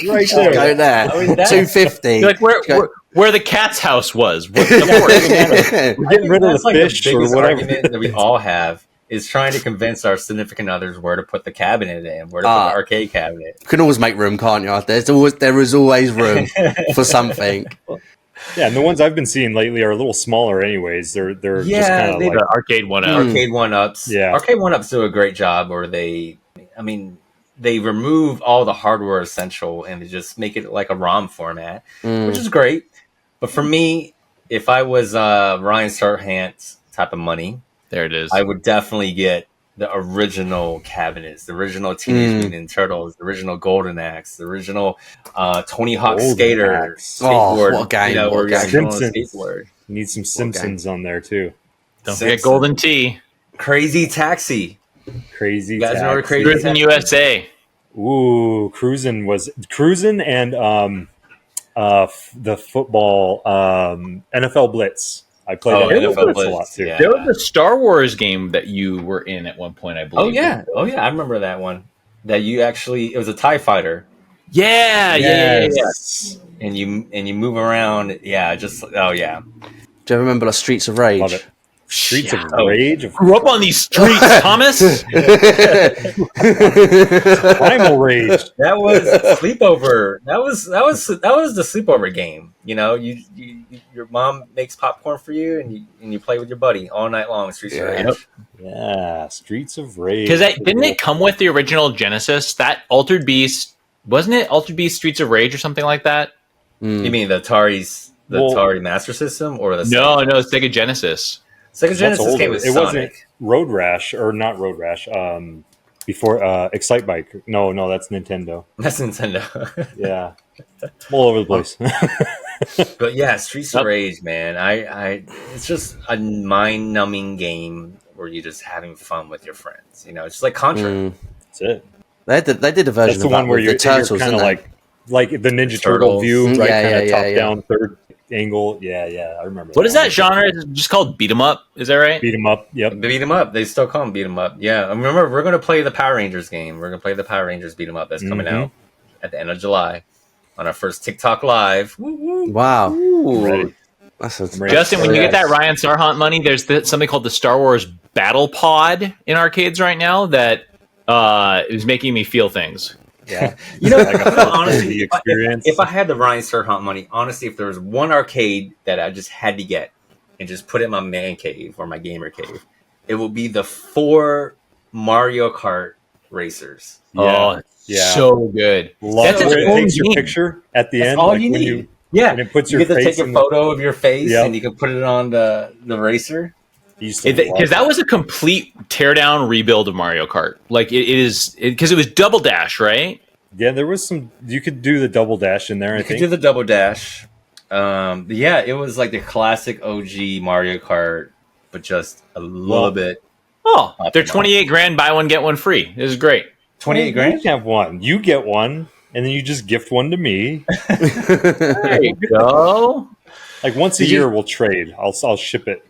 Right there. Go there. I mean, 250. Like where the cat's house was. We're getting rid of the fish or whatever argument that we all have. Is trying to convince our significant others where to put the cabinet in, where to put the arcade cabinet. You can always make room, can't you? There is always room for something. Yeah, and the ones I've been seeing lately are a little smaller, anyways. They're just kind of they- like The arcade one up. Arcade one-ups. Yeah. Arcade one-ups do a great job, or they remove all the hardware essential and they just make it like a ROM format, which is great. But for me, if I was Ryan Serhant type of money, There it is. I would definitely get the original cabinets, the original Teenage Mutant Ninja Turtles, the original Golden Axe, the original Tony Hawk Golden Skater Axe. skateboard. what a game, You know, what a where you're game. actually on a Simpsons. skateboard. Need some Simpsons on there too. Don't Simpsons. forget Golden Tee. Crazy Taxi. Crazy. You guys remember Taxi. Crazy Cruising USA. Ooh, Cruisin' and the football NFL Blitz. I played NFL Blitz a lot too. Yeah. There was a Star Wars game that you were in at one point, I believe. Oh yeah, I remember that one. That you actually, it was a TIE fighter, Yeah. Yes. and you move around. Yeah, just oh yeah. Do you ever remember like Streets of Rage? Love it. Streets of Oh. Rage, Grew up on these streets, Thomas. Primal Rage. That was sleepover. That was the sleepover game. You know, you your mom makes popcorn for you, and you play with your buddy all night long. Streets of Yeah. Rage. Yeah, Streets of Rage. Because didn't it come with the original Genesis? That Altered Beast, wasn't it Altered Beast Streets of Rage or something like that? You mean the Atari Master System or the No, Sega Genesis. Sega That's Genesis older. game was It Sonic. wasn't Road Rash or not Road Rash. Before Excite Bike. No, that's Nintendo. That's Nintendo. Yeah, all over the place. But yeah, Streets of Yep. Rage, man. I it's just a mind-numbing game where you're just having fun with your friends. You know, it's just like Contra. That's it. They did a version That's the of one that where with you're the turtles, kind didn't of they? like the Ninja The Turtle turtles. view, right? Yeah, Kind of yeah, top yeah. down, third angle. Yeah, I remember. What is that one. genre? It's just called beat 'em up. Is that right? Beat 'em up. Yep. Beat 'em up. They still call them beat 'em up. Yeah, and remember, we're going to play the Power Rangers game. We're going to play the Power Rangers beat 'em up. That's coming out at the end of July on our first TikTok live. Woo, woo. Wow. Ready. That's I'm ready. Justin, when you get that Yes. Ryan Sarhant money, there's something called the Star Wars Battle Pod in arcades right now that is making me feel things. Yeah. You know, Like a full honestly, 3D experience. if I had the Ryan Serhant money, honestly, if there was one arcade that I just had to get and just put in my man cave or my gamer cave, it would be the 4 Mario Kart racers. Oh, Yeah. so good. Love That's it. its When it own takes your game. picture at the That's end. all like you when need. Yeah, and it puts you your get to face take a in the- photo of your face Yep. and you can put it on the racer. Because that was a complete teardown rebuild of Mario Kart. Like it is because it was Double Dash, right? Yeah, there was some. You could do the double dash in there. I You could think. do the double dash. Yeah, it was like the classic OG Mario Kart, but just a little Well, bit. Oh, they're Optimal. 28 grand. Buy one get one free. This is great. 28 You grand? have one. You get one, and then you just gift one to me. There you go. Like once a Did you- year, we'll trade. I'll ship it.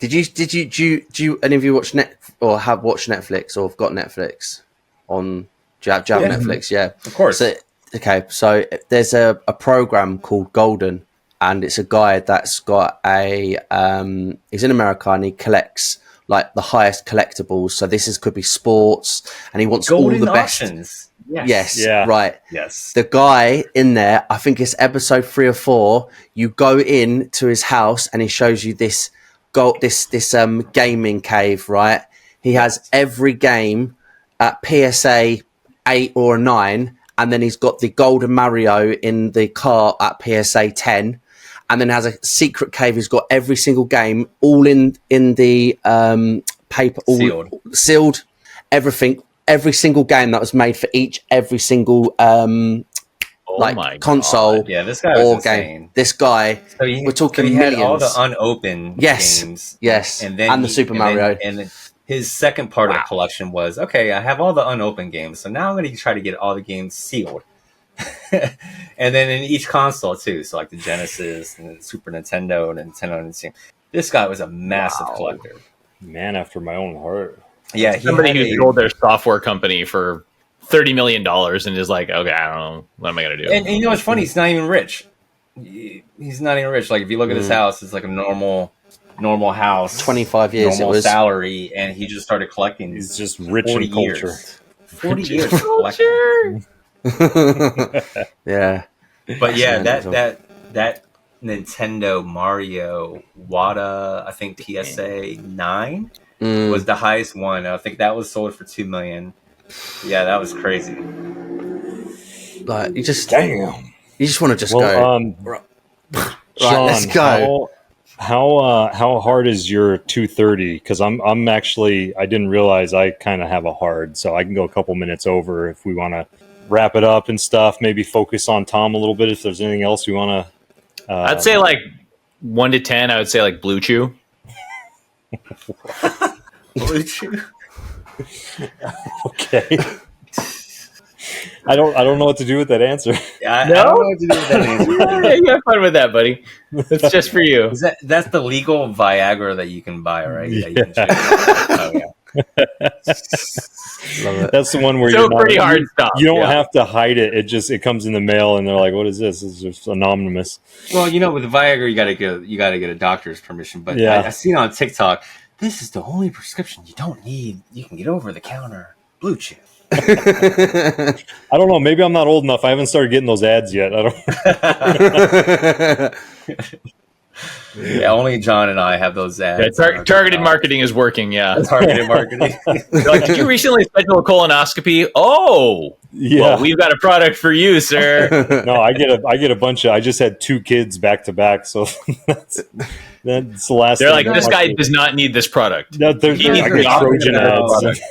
Do you any of you watch or have watched Netflix or have got Netflix on? Do you have Yeah. Netflix? Yeah, Of course. So, okay, so there's a program called Golden, and it's a guy that's got he's in America and he collects like the highest collectibles. So could be sports, and he wants Golden all the best. options. Yes, Yeah. right. Yes. The guy in there, I think it's episode 3 or 4. You go in to his house and he shows you this gaming cave. Right, he has every game at PSA 8 or 9, and then he's got the Golden Mario in the cart at PSA 10, and then has a secret cave. He's got every single game all in the paper, all sealed, everything. Every single game that was made for every single Oh my like console God. Yeah, this guy was or insane. game. This guy, So he, we're talking he had all the millions. unopened Yes. games. Yes, And then and the Super Mario. And then his second part of the collection was, okay, I have all the unopened games, so now I'm going to try to get all the games sealed. And then in each console too, so like the Genesis and the Super Nintendo and Nintendo and Steam. This guy was a massive collector. Man after my own heart. Yeah, he Somebody had who a- sold their software company for $30 million and is like, okay, I don't know. What am I going to do? And you know what's funny? He's not even rich. He's not even rich. Like if you look at his house, it's like a normal house. 25 years normal it was. salary, and he just started collecting. He's just rich 40 in culture. years. 40 years of collecting. Yeah. But yeah, Fascinating. that Nintendo Mario Wada, I think PSA 9 was the highest one. I think that was sold for $2 million. Yeah, that was crazy. Like you just Damn. You just want to just Well, go. Sean, Let's go. How hard is your 230? Because I'm actually, I didn't realize I kind of have a hard, so I can go a couple minutes over if we want to wrap it up and stuff. Maybe focus on Tom a little bit if there's anything else we want to. I'd say like 1 to 10. I would say like Blue Chew. Blue Chew. Okay. I don't know what to do with that answer. Yeah, I don't know what to do with that answer. Yeah, you have fun with that, buddy. That's just for you. That's the legal Viagra that you can buy, right? Yeah. That you can check. Oh, yeah. Love it. That's the one where So you're not, pretty hard stuff. you don't Yeah. have to hide it. It comes in the mail, and they're like, "What is this? This is just anonymous." Well, with the Viagra, you gotta get a doctor's permission. But Yeah. I seen on TikTok, this is the only prescription you don't need. You can get over the counter Blue Chew. I don't know. Maybe I'm not old enough. I haven't started getting those ads yet. I don't. Yeah, only John and I have those ads. Yeah, targeted marketing is working. Yeah. Targeted marketing. They're like, did you recently schedule a colonoscopy? Oh, Yeah. well, we've got a product for you, sir. No, I get a bunch of. I just had 2 kids back to back, so that's the last. They're like, thing this I guy want does not need this product. to- There's He needs I to get be Trojan operated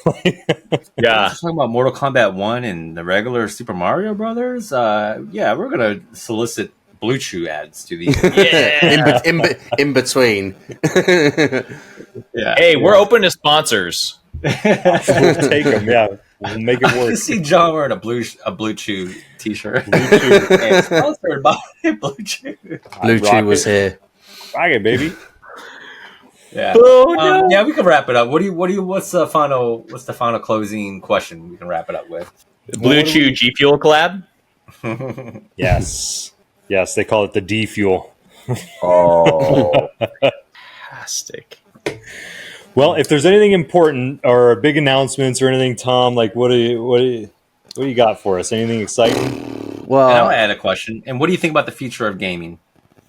ads. Yeah. Talking about Mortal Kombat 1 and the regular Super Mario Brothers. Yeah, we're gonna solicit Blue Chew ads to these. Yeah. in between. Yeah. Hey, we're open to sponsors. We'll take them. Yeah, we'll make it I work. see John wearing a Blue Chew t-shirt. Blue Chew. And sponsored by Blue Chew. Blue Rock Chew was it. here. Rock it, baby. Yeah. Oh, no. Yeah, we can wrap it up. What's the final closing question we can wrap it up with? Blue Chew G Fuel collab. Yes, yes. They call it the D fuel. Oh, fantastic. Well, if there's anything important or big announcements or anything, Tom, like what do you got for us? Anything exciting? And I'll Well, add a question. And what do you think about the future of gaming?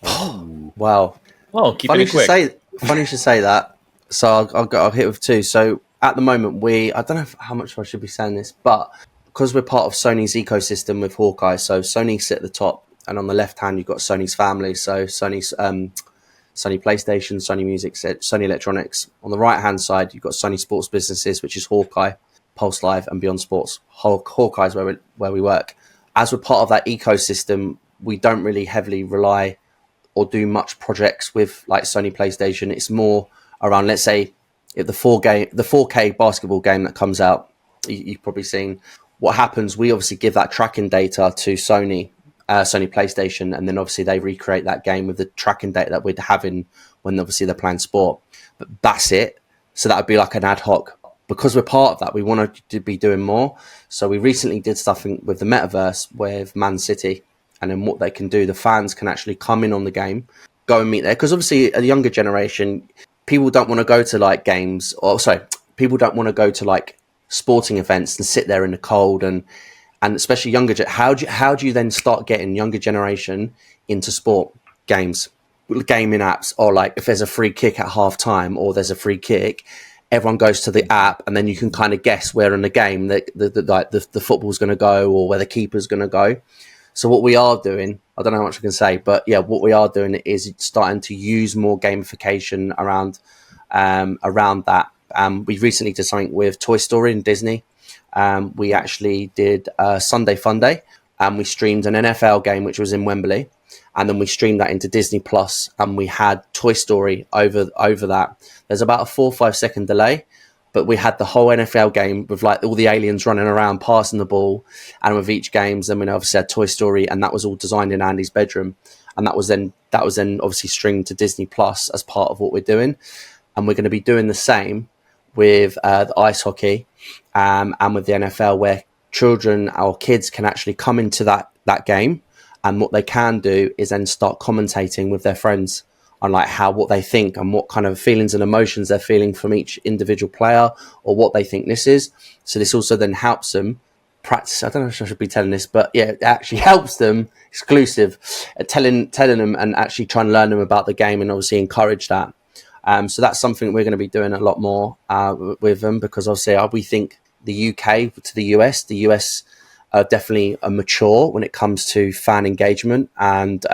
wow. Well, keep Funny it quick. you should say that. So I'll hit with 2. So at the moment, I don't know how much I should be saying this, but because we're part of Sony's ecosystem with Hawkeye, so Sony sit at the top, and on the left hand you've got Sony's family, so Sony's Sony PlayStation, Sony Music, Sony Electronics. On the right hand side, you've got Sony Sports Businesses, which is Hawkeye, Pulse Live, and Beyond Sports. Hawkeye is where we work. As we're part of that ecosystem, we don't really heavily rely or do much projects with like Sony PlayStation. It's more around, let's say, if the 4K basketball game that comes out, you've probably seen what happens. We obviously give that tracking data to Sony PlayStation, and then obviously they recreate that game with the tracking data that we're having when obviously they're playing sport. But that's it. So that would be like an ad hoc. Because we're part of that, we wanted to be doing more. So we recently did stuff with the metaverse with Man City, and then what they can do, the fans can actually come in on the game, go and meet there. Because obviously a younger generation, people don't want to go to like games, people don't want to go to like sporting events and sit there in the cold, and especially younger. How do you then start getting younger generation into sport games, gaming apps, or like if there's a free kick at half time or there's a free kick, everyone goes to the app and then you can kind of guess where in the game the football's going to go or where the keeper's going to go. So what we are doing, I don't know how much I can say, but yeah, what we are doing is starting to use more gamification around that. We recently did something with Toy Story and Disney. We actually did Sunday Fun Day, and we streamed an NFL game which was in Wembley, and then we streamed that into Disney Plus, and we had Toy Story over that. There's about a 4 or 5 second delay, but we had the whole NFL game with like all the aliens running around passing the ball, and with each games, then we obviously had Toy Story, and that was all designed in Andy's bedroom, and that was then obviously streamed to Disney Plus as part of what we're doing, and we're going to be doing the same with the ice hockey and with the NFL, where children or kids can actually come into that game, and what they can do is then start commentating with their friends on like what they think and what kind of feelings and emotions they're feeling from each individual player or what they think this is. So this also then helps them practice. I don't know if I should be telling this, but yeah, it actually helps them exclusive at telling them and actually trying to learn them about the game and obviously encourage that. So that's something we're going to be doing a lot more with them, because obviously we think the UK to the US are definitely mature when it comes to fan engagement and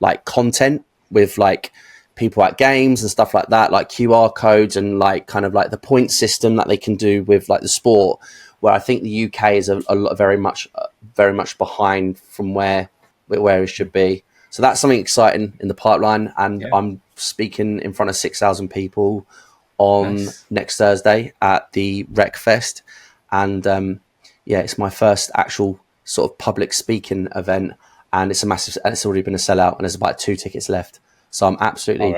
like content with like people at games and stuff like that, like QR codes and like kind of like the point system that they can do with like the sport, where I think the UK is a lot, very much behind from where it should be. So that's something exciting in the pipeline, and I'm speaking in front of 6,000 people on next Thursday at the Rec Fest, and it's my first actual sort of public speaking event, and it's a massive. And it's already been a sellout, and there's about 2 tickets left. So I'm absolutely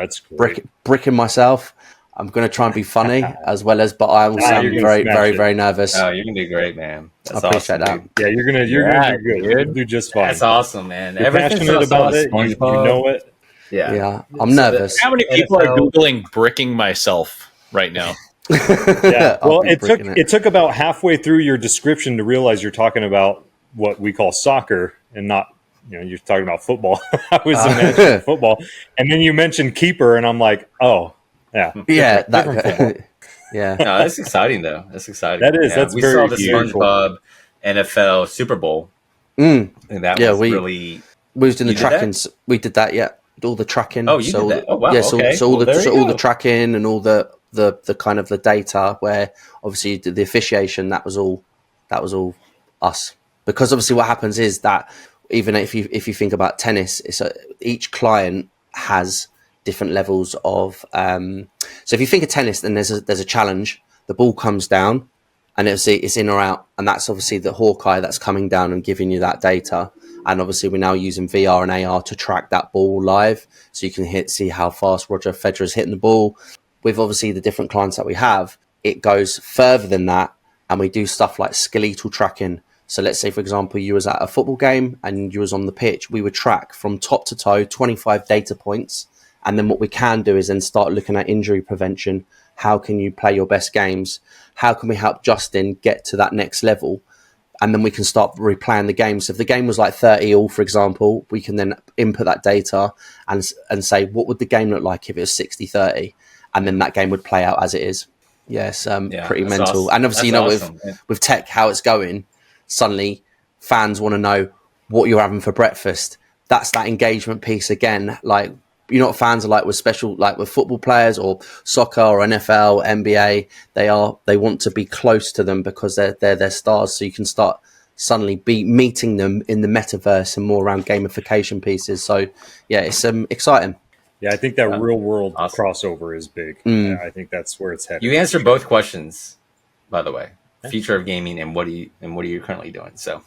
bricking myself. I'm going to try and be funny as well as, but I also am very nervous. Oh, you're going to do great, man. That's I appreciate awesome, that. Yeah, you're gonna do good. You're gonna do just fine. That's awesome, man. You're passionate about it. You know it. Yeah. I'm nervous. How many people are Googling bricking myself right now? Yeah. Well, it took about halfway through your description to realize you're talking about what we call soccer and not, you're talking about football. I was imagining football. And then you mentioned keeper, and I'm like, oh, yeah. Yeah. Different football. No, that's exciting, though. That's exciting. That is. That's we very saw the beautiful. SpongeBob NFL Super Bowl. And that was really... We was doing the tracking. We did that, yeah. All the tracking. Oh, you did that? Oh, wow. Yeah, okay. so all the tracking and all the kind of the data, where obviously the officiation, that was all us. Because obviously what happens is that even if you think about tennis, each client has different levels of so if you think of tennis, then there's a challenge, the ball comes down and it's in or out, and that's obviously the Hawkeye that's coming down and giving you that data. And obviously we're now using VR and AR to track that ball live, so you can see how fast Roger Federer's hitting the ball. With obviously the different clients that we have, it goes further than that, and we do stuff like skeletal tracking. So let's say, for example, you was at a football game and you was on the pitch, we would track from top to toe 25 data points. And then what we can do is then start looking at injury prevention. How can you play your best games? How can we help Justin get to that next level? And then we can start replaying the game. So if the game was like 30-all, for example, we can then input that data and say, what would the game look like if it was 60-30? And then that game would play out as it is. Yes, pretty mental. Awesome. And obviously, awesome. with tech, how it's going, suddenly fans want to know what you're having for breakfast. That's that engagement piece again. Like, fans are like with special, like with football players or soccer or NFL, NBA, they want to be close to them because they're their stars. So you can start suddenly be meeting them in the metaverse and more around gamification pieces. So yeah, it's exciting. Yeah, I think that real world crossover is big. Yeah, I think that's where it's headed. You answered both questions, by the way. Future of gaming and what are you currently doing? So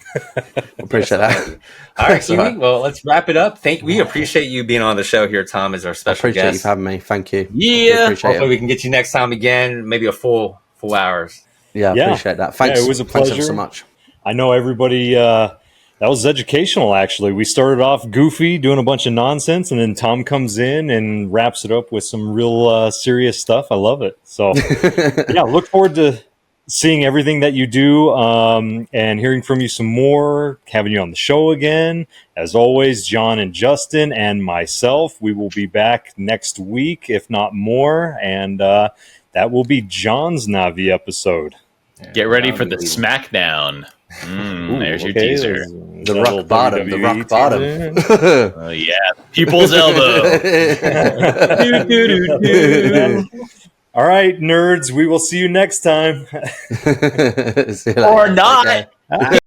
appreciate that. All right, Kiwi. Well, let's wrap it up. We appreciate you being on the show here, Tom, as our special guest. Appreciate you for having me. Thank you. Yeah. Hopefully we can get you next time again, maybe a full hours. Yeah, appreciate that. Thanks. Yeah, it was a pleasure. Thanks so much. I know everybody. That was educational, actually. We started off goofy, doing a bunch of nonsense, and then Tom comes in and wraps it up with some real serious stuff. I love it. So, yeah, look forward to seeing everything that you do and hearing from you some more, having you on the show again. As always, John and Justin and myself, we will be back next week, if not more, and that will be John's Navi episode. Get ready for the SmackDown. There's your teaser. The rock bottom. The rock bottom. Yeah. People's elbow. All right, nerds. We will see you next time. See you later. Or not. Okay.